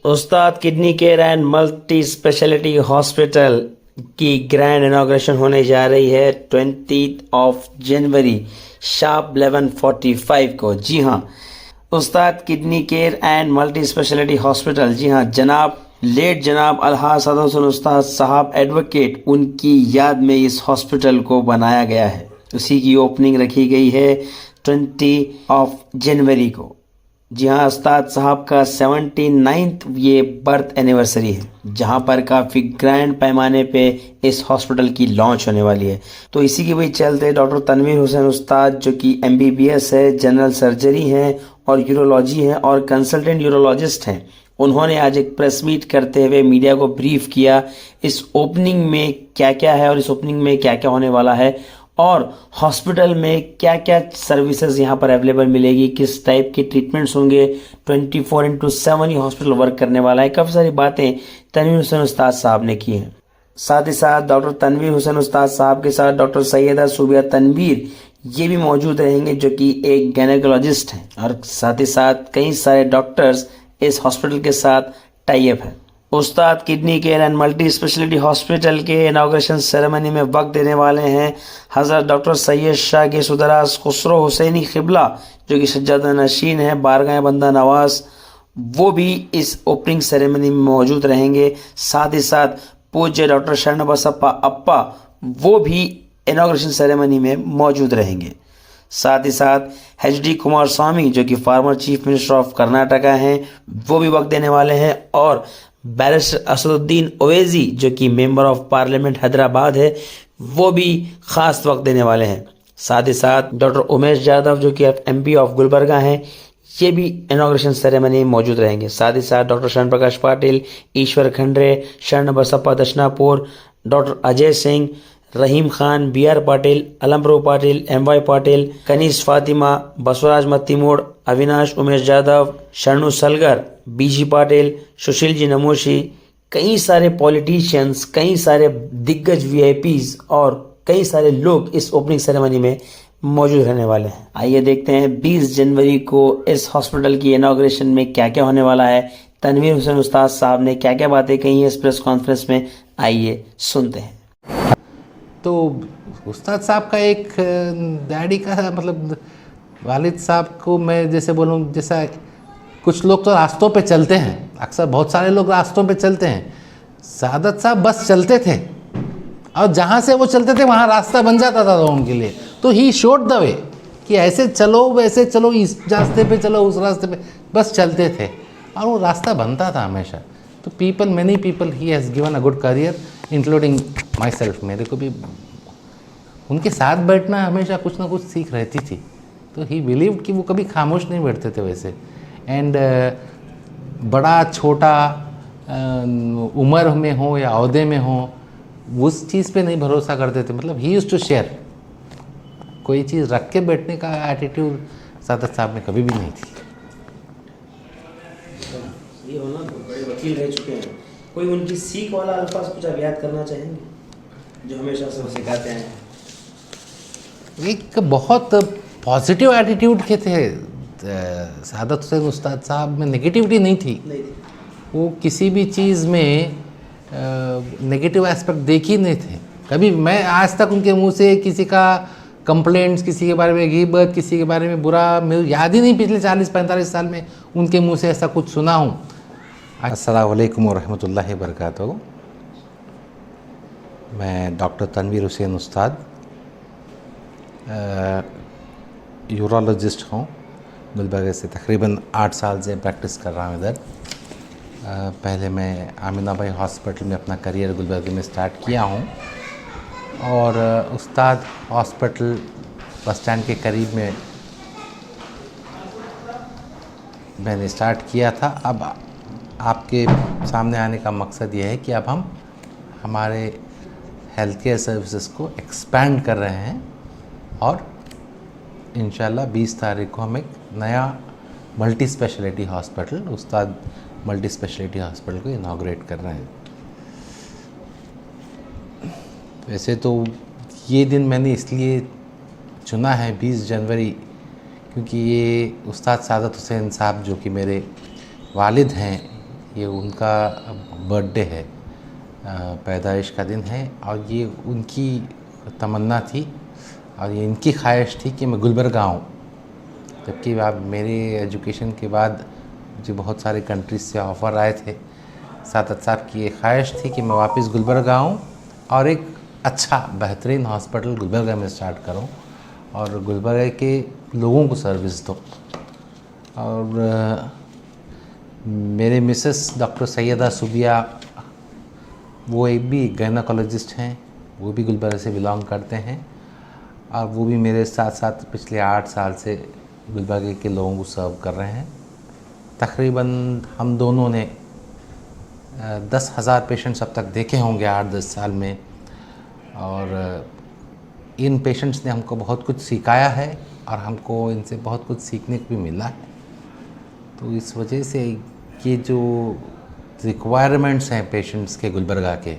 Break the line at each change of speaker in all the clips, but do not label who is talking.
Ustad kidney care and multi speciality hospital की grand inauguration होने जा रही है 20 जनवरी शार्प 11:45 को। जी हाँ, Ustad kidney care and multi speciality hospital, जी हाँ, जनाब अलहाज सदर हुसैन उस्ताद साहब एडवोकेट, उनकी याद में इस हॉस्पिटल को बनाया गया है। उसी की ओपनिंग रखी गई है 20 जनवरी को। जी हाँ, उस्ताद साहब का 79th ये बर्थ एनिवर्सरी है, जहाँ पर काफ़ी ग्रैंड पैमाने पे इस हॉस्पिटल की लॉन्च होने वाली है। तो इसी के वही चलते डॉक्टर तनवीर हुसैन उस्ताद, जो कि MBBS है, जनरल सर्जरी हैं और यूरोलॉजी हैं और कंसल्टेंट यूरोलॉजिस्ट हैं, उन्होंने आज एक प्रेस मीट करते हुए मीडिया को ब्रीफ किया इस ओपनिंग में क्या क्या है और इस ओपनिंग में क्या क्या होने वाला है और हॉस्पिटल में क्या क्या सर्विसेज यहाँ पर अवेलेबल मिलेगी, किस टाइप के ट्रीटमेंट्स होंगे। 24/7 ये हॉस्पिटल वर्क करने वाला है। काफ़ी सारी बातें तनवीर हुसैन उस्ताद साहब ने की हैं। साथ ही साथ डॉक्टर तनवीर हुसैन उस्ताद साहब के साथ डॉक्टर सैयदा सूबिया तनवीर ये भी मौजूद रहेंगे, जो कि एक गायनेकोलॉजिस्ट हैं, और साथ ही साथ कई सारे डॉक्टर्स इस हॉस्पिटल के साथ टाई अप है। उस्ताद kidney care and multi speciality hospital के इनॉग्रेशन सेरेमनी में वक्त देने वाले हैं हज़रत डॉक्टर सैयद शाह के सुदराज खुसरो हुसैनी क़िबला, जो कि सज्जादा नशीन है, बारगाह बंदा नवाज, वो भी इस ओपनिंग सेरेमनी में मौजूद रहेंगे। साथ ही साथ पूज्य डॉक्टर शरण बसप्पा अप्पा, वो भी इनॉग्रेशन सेरेमनी में मौजूद रहेंगे। साथ ही साथ HD कुमार स्वामी, जो कि former chief minister of Karnataka हैं, वो भी वक्त देने वाले हैं, और बैरिस्टर असदुद्दीन ओवैसी, जो कि मेंबर ऑफ पार्लियामेंट हैदराबाद है, वो भी खास वक्त देने वाले हैं। साथ ही साथ डॉक्टर उमेश यादव, जो कि MP ऑफ गुलबर्गा हैं, ये भी इनॉग्रेशन सेरेमनी में मौजूद रहेंगे। साथ ही साथ डॉक्टर शरण प्रकाश Patil, Eshwar Khandre, Sharan Basappa Darshanapur, doctor Ajay Singh, Rahim Khan, BR Patil, Allamprabhu Patil, MY Patil, Kaneez Fatima, Basavaraj Mattimod, Avinash Umesh Yadav, Sharanu Salgar, BG Patil, Sushil ji Namoshi, कई सारे पॉलिटिशियंस, कई सारे दिग्गज VIPs और कई सारे लोग इस ओपनिंग सेरेमनी में मौजूद रहने वाले हैं। आइए देखते हैं 20 जनवरी को इस हॉस्पिटल की इनॉग्रेशन में क्या क्या होने वाला है। तनवीर हुसैन उस्ताद साहब ने क्या क्या बातें कही हैं इस प्रेस कॉन्फ्रेंस में, आइए सुनते हैं।
तो उस्ताद साहब का एक डैडी का मतलब वालिद साहब को मैं जैसे बोलूँ, जैसा कुछ लोग तो रास्तों पे चलते हैं, अक्सर बहुत सारे लोग रास्तों पे चलते हैं, सादत साहब बस चलते थे और जहाँ से वो चलते थे वहाँ रास्ता बन जाता था उनके लिए। तो ही शोड द वे कि ऐसे चलो, वैसे चलो, इस रास्ते पे चलो, उस रास्ते पे, बस चलते थे और वो रास्ता बनता था हमेशा। तो many people he has given a good career including my self. मेरे को भी उनके साथ बैठना हमेशा कुछ ना कुछ सीख रहती थी। तो ही बिलीव्ड कि वो कभी खामोश नहीं बैठते थे वैसे। एंड बड़ा छोटा उम्र में हो या अहदे में हो, उस चीज़ पे नहीं भरोसा करते थे। मतलब ही यूज्ड टू शेयर। कोई चीज़ रख के बैठने का एटीट्यूड सादत साहब में कभी भी नहीं थी।
ये हो ना, बड़े वकील रह चुके हैं, कोई उनकी सीख वाला अल्फाज कुछ आप याद करना चाहेंगे जो हमेशा से वो सिखाते हैं?
एक बहुत पॉजिटिव एटीट्यूड के थे सादत हुसैन उस्ताद साहब में। नेगेटिविटी नहीं थी। वो किसी भी चीज़ में नेगेटिव एस्पेक्ट देख ही नहीं थे कभी। मैं आज तक उनके मुंह से किसी का कंप्लेंट्स, किसी के बारे में ग़ीबत, किसी के बारे में बुरा, मुझे याद ही नहीं पिछले 40-45 साल में उनके मुंह से ऐसा कुछ सुना हूँ। अस्सलामु अलैकुम वरहमतुल्लाहि वबरकातुहू। मैं डॉक्टर तनवीर हुसैन उस्ताद यूरोलॉजिस्ट हूँ। गुलबर्गा से तकरीबन 8 साल से प्रैक्टिस कर रहा हूँ इधर। पहले मैं आमिना भाई हॉस्पिटल में अपना करियर गुलबर्गा में स्टार्ट किया हूँ और उस्ताद हॉस्पिटल बस स्टैंड के करीब में मैंने स्टार्ट किया था। अब आपके सामने आने का मकसद ये है कि अब हम हमारे हेल्थ केयर सर्विसेज को एक्सपैंड कर रहे हैं और इंशाल्लाह 20 तारीख को हम एक नया मल्टी स्पेशलिटी हॉस्पिटल, उस्ताद मल्टी स्पेशलिटी हॉस्पिटल को इनाग्रेट कर रहे हैं। वैसे तो ये दिन मैंने इसलिए चुना है 20 जनवरी, क्योंकि ये उस्ताद सादत हुसैन साहब जो कि मेरे वालिद हैं, ये उनका बर्थडे है, पैदाइश का दिन है, और ये उनकी तमन्ना थी और ये इनकी ख्वाहिश थी कि मैं गुलबर्गा आऊँ। जबकि आप मेरे एजुकेशन के बाद मुझे बहुत सारे कंट्रीज से ऑफ़र आए थे, सादत साहब की ये ख्वाहिश थी कि मैं वापस गुलबर्गा आऊँ और एक अच्छा बेहतरीन हॉस्पिटल गुलबर्गा में स्टार्ट करूँ और गुलबर्गा के लोगों को सर्विस दूँ। और मेरे मिसेस डॉक्टर सैयदा सुबिया, वो एक भी गायनाकोलॉजिस्ट हैं, वो भी गुलबर्गा से बिलोंग करते हैं और वो भी मेरे साथ साथ पिछले 8 साल से गुलबर्गा के लोगों को सर्व कर रहे हैं। तकरीबन हम दोनों ने 10,000 पेशेंट्स अब तक देखे होंगे 8-10 साल में, और इन पेशेंट्स ने हमको बहुत कुछ सिखाया है और हमको इनसे बहुत कुछ सीखने को भी मिला है। तो इस वजह से ये जो रिक्वायरमेंट्स हैं पेशेंट्स के गुलबर्गा के,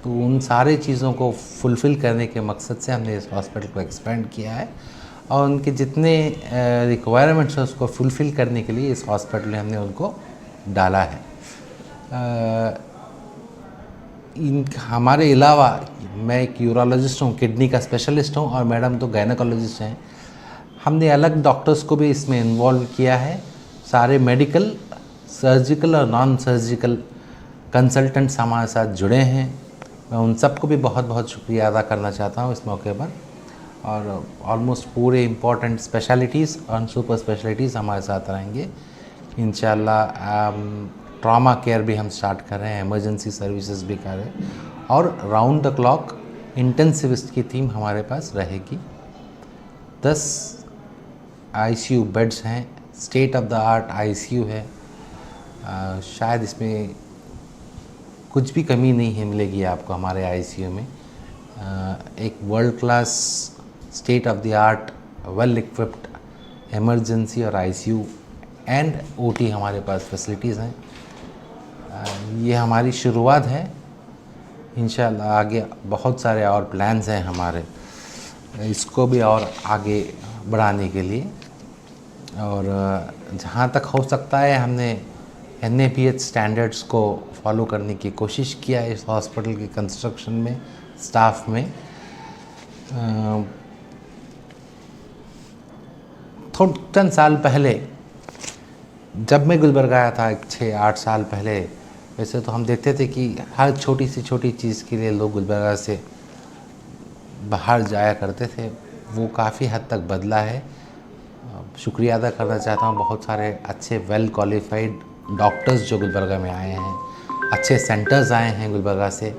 तो उन सारे चीज़ों को फुलफ़िल करने के मकसद से हमने इस हॉस्पिटल को एक्सपेंड किया है और उनके जितने रिक्वायरमेंट्स हैं उसको फुलफ़िल करने के लिए इस हॉस्पिटल में हमने उनको डाला है। इन हमारे अलावा मैं एक यूरोलॉजिस्ट हूँ, किडनी का स्पेशलिस्ट हूँ, और मैडम तो गायनाकोलॉजिस्ट हैं। हमने अलग डॉक्टर्स को भी इसमें इन्वॉल्व किया है। सारे मेडिकल, सर्जिकल और नॉन सर्जिकल कंसल्टेंट्स हमारे साथ जुड़े हैं। मैं उन सबको भी बहुत बहुत शुक्रिया अदा करना चाहता हूँ इस मौके पर। और ऑलमोस्ट पूरे इम्पॉर्टेंट स्पेशलिटीज़ और सुपर स्पेशलिटीज़ हमारे साथ रहेंगे इंशाल्लाह। ट्रॉमा केयर भी हम स्टार्ट कर रहे हैं, इमरजेंसी सर्विसेज भी कर रहे हैं, और राउंड द क्लॉक इंटेंसिविस्ट की टीम हमारे पास रहेगी। 10 आईसीयू बेड्स हैं, state of the art ICU है। शायद इसमें कुछ भी कमी नहीं है मिलेगी आपको हमारे आईसीयू में। एक world class state of the art well equipped emergency और आईसीयू एंड ओटी हमारे पास फैसिलिटीज़ हैं। ये हमारी शुरुआत है, इंशाल्लाह आगे बहुत सारे और प्लान्स हैं हमारे इसको भी और आगे बढ़ाने के लिए। और जहाँ तक हो सकता है हमने NABH स्टैंडर्ड्स को फॉलो करने की कोशिश किया है इस हॉस्पिटल के कंस्ट्रक्शन में, स्टाफ में। चंद साल पहले जब मैं गुलबर्गा आया था 6-8 साल पहले, वैसे तो हम देखते थे कि हर छोटी से छोटी चीज़ के लिए लोग गुलबर्गा से बाहर जाया करते थे। वो काफ़ी हद तक बदला है। शुक्रिया अदा करना चाहता हूँ बहुत सारे अच्छे वेल क्वालिफाइड डॉक्टर्स जो गुलबर्गा में आए हैं, अच्छे सेंटर्स आए हैं गुलबर्गा से,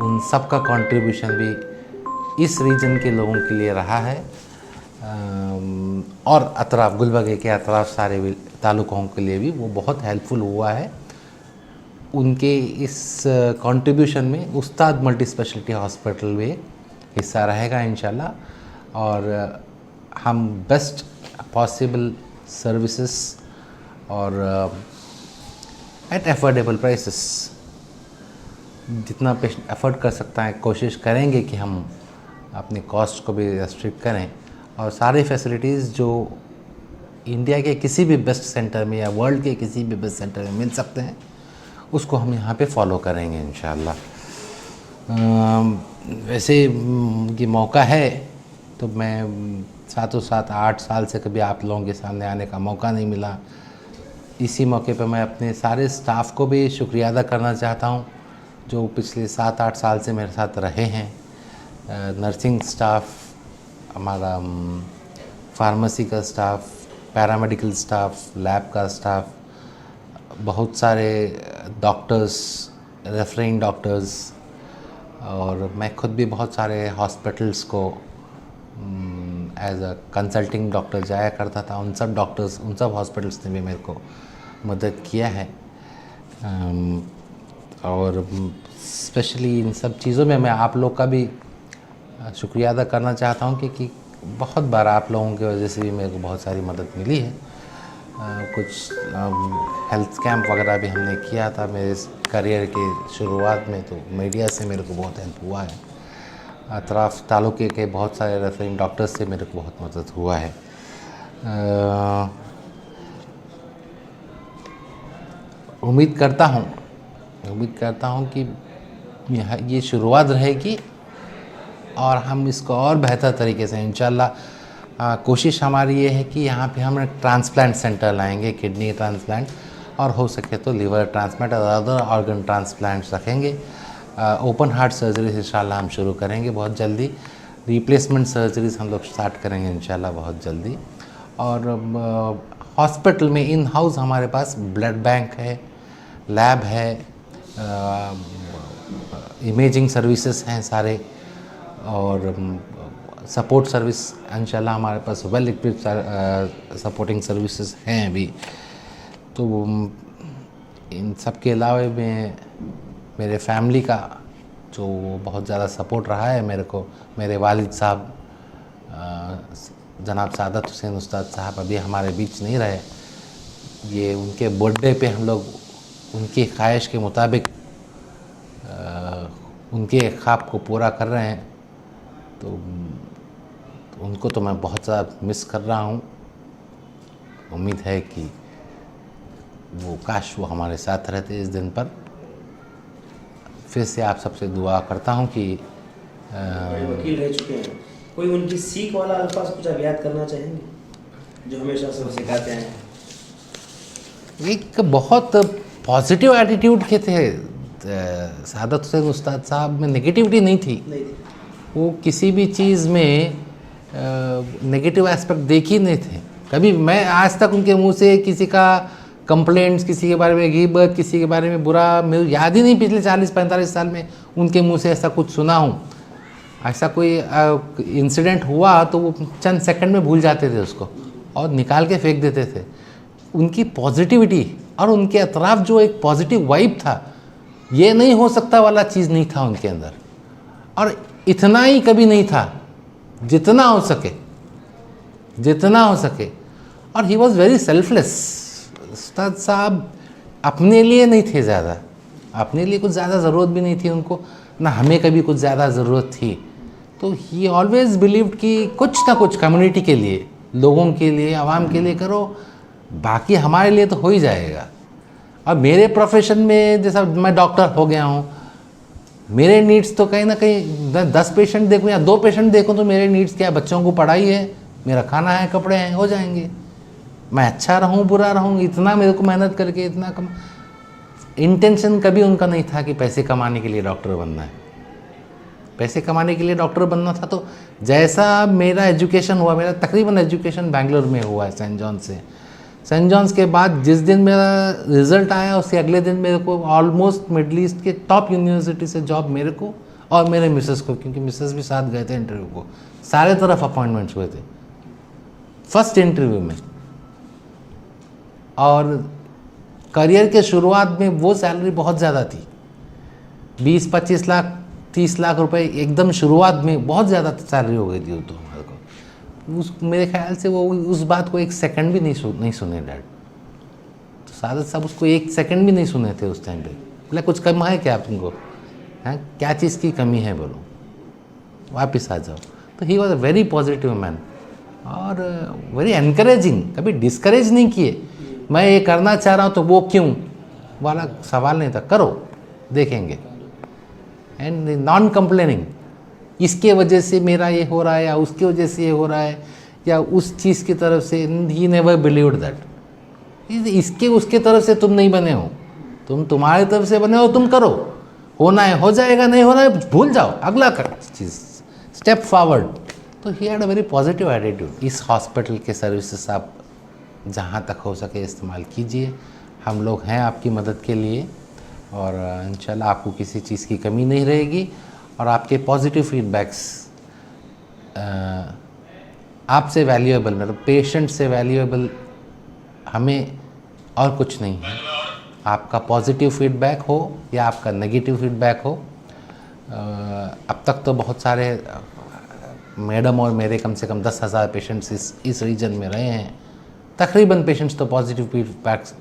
उन सब का कंट्रीब्यूशन भी इस रीजन के लोगों के लिए रहा है। और अतराफ़, गुलबर्गा के अतराफ़ सारे तालुकों के लिए भी वो बहुत हेल्पफुल हुआ है। उनके इस कंट्रीब्यूशन में उस्ताद मल्टी स्पेशलिटी हॉस्पिटल भी हिस्सा रहेगा इंशाल्लाह। और हम बेस्ट पॉसिबल सर्विसेज और एट एफोर्डेबल प्राइसेस जितना पेशेंट एफर्ट कर सकता है कोशिश करेंगे कि हम अपने कॉस्ट को भी रेस्ट्रिक्ट करें, और सारी फैसिलिटीज़ जो इंडिया के किसी भी बेस्ट सेंटर में या वर्ल्ड के किसी भी बेस्ट सेंटर में मिल सकते हैं उसको हम यहाँ पे फॉलो करेंगे इंशाल्लाह। वैसे ये मौका है तो मैं साथों साथ 8 साल से कभी आप लोगों के सामने आने का मौका नहीं मिला। इसी मौके पर मैं अपने सारे स्टाफ को भी शुक्रिया अदा करना चाहता हूँ जो पिछले 7-8 साल से मेरे साथ रहे हैं। नर्सिंग स्टाफ, हमारा फार्मेसी का स्टाफ, पैरामेडिकल स्टाफ, लैब का स्टाफ, बहुत सारे डॉक्टर्स, रेफरिंग डॉक्टर्स, और मैं खुद भी बहुत सारे हॉस्पिटल्स को एज अ कंसल्टिंग डॉक्टर जाया करता था। उन सब डॉक्टर्स, उन सब हॉस्पिटल्स ने भी मेरे को मदद किया है। और स्पेशली इन सब चीज़ों में मैं आप लोग का भी शुक्रिया अदा करना चाहता हूँ क्योंकि बहुत बार आप लोगों की वजह से भी मेरे को बहुत सारी मदद मिली है। कुछ हेल्थ कैंप वगैरह भी हमने किया था मेरे करियर के शुरुआत में, तो मीडिया से मेरे को बहुत हेल्प हुआ है। अतराफ़ तालुके के बहुत सारे रेफरिंग डॉक्टर्स से मेरे को बहुत मदद हुआ है। उम्मीद करता हूँ कि ये शुरुआत रहेगी और हम इसको और बेहतर तरीके से इंशाल्लाह कोशिश हमारी ये है कि यहाँ पे हम एक ट्रांसप्लांट सेंटर लाएंगे, किडनी ट्रांसप्लांट और हो सके तो लिवर ट्रांसप्लांट और अदर ऑर्गन ट्रांसप्लांट्स रखेंगे। ओपन हार्ट सर्जरी इंशाल्लाह हम शुरू करेंगे बहुत जल्दी। रिप्लेसमेंट सर्जरीज हम लोग स्टार्ट करेंगे इंशाल्लाह बहुत जल्दी। और हॉस्पिटल में इन हाउस हमारे पास ब्लड बैंक है, लैब है, इमेजिंग सर्विसेज हैं सारे, और सपोर्ट सर्विस इंशाल्लाह हमारे पास वेल इक्विप्ड सपोर्टिंग सर्विसेज हैं अभी। तो इन सब के अलावा में मेरे फैमिली का जो बहुत ज़्यादा सपोर्ट रहा है मेरे को, मेरे वालिद साहब जनाब सादत हुसैन उस्ताद साहब अभी हमारे बीच नहीं रहे। ये उनके बर्थडे पे हम लोग उनकी ख्वाहिश के मुताबिक उनके ख्वाब को पूरा कर रहे हैं। तो उनको तो मैं बहुत ज़्यादा मिस कर रहा हूँ। उम्मीद है कि वो काश वो हमारे साथ रहते इस दिन पर। फिर से आप सबसे दुआ करता हूँ कि
वकील रह चुके हैं, कोई उनकी सीख वाला अल्फाज कुछ आप याद करना चाहेंगे जो हमेशा से वो सिखाते हैं?
एक बहुत पॉजिटिव एटीट्यूड के थे सादत हुसैन उस्ताद साहब में। नेगेटिविटी नहीं थी, वो किसी भी चीज़ में नेगेटिव एस्पेक्ट देख ही नहीं थे कभी। मैं आज तक उनके मुंह से किसी का कंप्लेंट्स, किसी के बारे में गीबत, किसी के बारे में बुरा मुझे याद ही नहीं पिछले 40-45 साल में उनके मुंह से ऐसा कुछ सुना हूँ। ऐसा कोई इंसिडेंट हुआ तो वो चंद सेकंड में भूल जाते थे उसको और निकाल के फेंक देते थे। उनकी पॉजिटिविटी और उनके अतराफ जो एक पॉजिटिव वाइब था, ये नहीं हो सकता वाला चीज़ नहीं था उनके अंदर। और इतना ही कभी नहीं था, जितना हो सके, जितना हो सके। और ही वॉज वेरी सेल्फलेस। उस्ताद साहब अपने लिए नहीं थे ज़्यादा, अपने लिए कुछ ज़्यादा ज़रूरत भी नहीं थी उनको, ना हमें कभी कुछ ज़्यादा ज़रूरत थी। तो ही ऑलवेज बिलीव्ड कि कुछ ना कुछ कम्युनिटी के लिए, लोगों के लिए, आवाम के लिए करो, बाकी हमारे लिए तो हो ही जाएगा। और मेरे प्रोफेशन में जैसा मैं डॉक्टर हो गया हूँ, मेरे नीड्स तो कहीं ना कहीं 10 पेशेंट देखूँ या 2 पेशेंट देखूँ तो मेरे नीड्स क्या, बच्चों को पढ़ाई है, मेरा खाना है, कपड़े हैं, हो जाएंगे। मैं अच्छा रहूँ बुरा रहूँ, इतना मेरे को मेहनत करके इतना कम। इंटेंशन कभी उनका नहीं था कि पैसे कमाने के लिए डॉक्टर बनना है। पैसे कमाने के लिए डॉक्टर बनना था तो जैसा मेरा एजुकेशन हुआ, मेरा तकरीबन एजुकेशन बेंगलोर में हुआ है सेंट जॉन से। सेंट जॉन्स के बाद जिस दिन मेरा रिज़ल्ट आया उसके अगले दिन मेरे को ऑलमोस्ट मिडल ईस्ट के टॉप यूनिवर्सिटी से जॉब मेरे को और मेरे मिसेस को, क्योंकि मिसेस भी साथ गए थे इंटरव्यू को, सारे तरफ अपॉइंटमेंट्स हुए थे फर्स्ट इंटरव्यू में। और करियर के शुरुआत में वो सैलरी बहुत ज़्यादा थी, 20-25 लाख 30 लाख रुपए एकदम शुरुआत में बहुत ज़्यादा सैलरी हो गई थी वो तो हमारे को। उस मेरे ख्याल से वो उस बात को एक सेकंड भी नहीं सुने डैड। तो सादत साहब उसको एक सेकंड भी नहीं सुने थे उस टाइम पे। बोले कुछ कम है क्या तुमको, हैं क्या चीज़ की कमी है, बोलो वापस आ जाओ। तो he was a very positive man और वेरी एनकरेजिंग, कभी डिस्करेज नहीं किए। मैं ये करना चाह रहा हूँ तो वो क्यों वाला सवाल नहीं था, करो देखेंगे। एंड नॉन कंप्लेनिंग, इसके वजह से मेरा ये हो रहा है या उसकी वजह से ये हो रहा है या उस चीज़ की तरफ से, ही नेवर बिलीव्ड दैट। इसके उसके तरफ से तुम नहीं बने हो, तुम तुम्हारी तरफ से बने हो, तुम करो, होना है हो जाएगा, नहीं होना है भूल जाओ, अगला कर चीज़, स्टेप फॉरवर्ड। तो he had a very positive attitude. इस हॉस्पिटल के सर्विसेज आप जहाँ तक हो सके इस्तेमाल कीजिए, हम लोग हैं आपकी मदद के लिए और इंशाल्लाह आपको किसी चीज़ की कमी नहीं रहेगी। और आपके पॉजिटिव फीडबैक्स आपसे वैल्यूएबल, मतलब पेशेंट से वैल्यूएबल हमें और कुछ नहीं है। आपका पॉजिटिव फीडबैक हो या आपका नेगेटिव फीडबैक हो। अब तक तो बहुत सारे मैडम और मेरे कम से कम 10,000 पेशेंट्स इस रीजन में रहे हैं। तकरीबन पेशेंट्स तो पॉजिटिव फीडबैक्स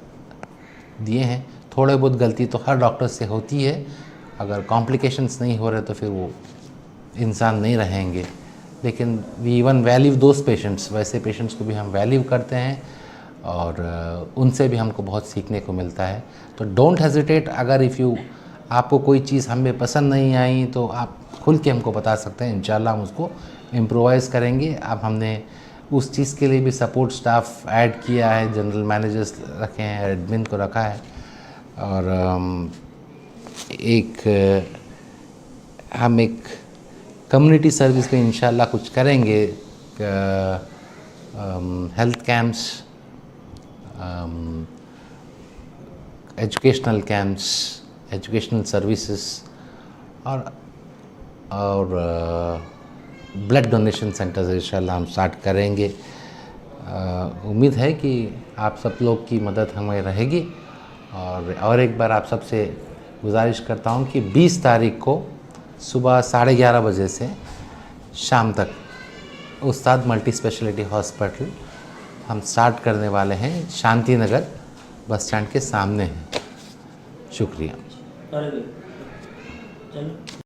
दिए हैं। थोड़े बहुत गलती तो हर डॉक्टर से होती है, अगर कॉम्प्लिकेशंस नहीं हो रहे तो फिर वो इंसान नहीं रहेंगे। लेकिन we even value those patients, वैसे पेशेंट्स को भी हम वैल्यू करते हैं और उनसे भी हमको बहुत सीखने को मिलता है। तो डोंट हेजिटेट, अगर इफ़ यू आपको कोई चीज़ हमें पसंद नहीं आई तो आप खुल के हमको बता सकते हैं, इंशाल्लाह हम उसको इम्प्रोवाइज़ करेंगे। अब हमने उस चीज़ के लिए भी सपोर्ट स्टाफ ऐड किया है, जनरल मैनेजर्स रखे हैं, एडमिन को रखा है, और हम एक कम्युनिटी सर्विस में इंशाल्लाह कुछ करेंगे, health camps, educational camps, educational services, और ब्लड डोनेशन सेंटर्स इंशाल्लाह हम स्टार्ट करेंगे। उम्मीद है कि आप सब लोग की मदद हमें रहेगी। और एक बार आप सबसे गुजारिश करता हूँ कि 20 तारीख को सुबह 11:30 बजे से शाम तक उस्ताद मल्टी स्पेशलिटी हॉस्पिटल हम स्टार्ट करने वाले हैं, शांति नगर बस स्टैंड के सामने है। शुक्रिया।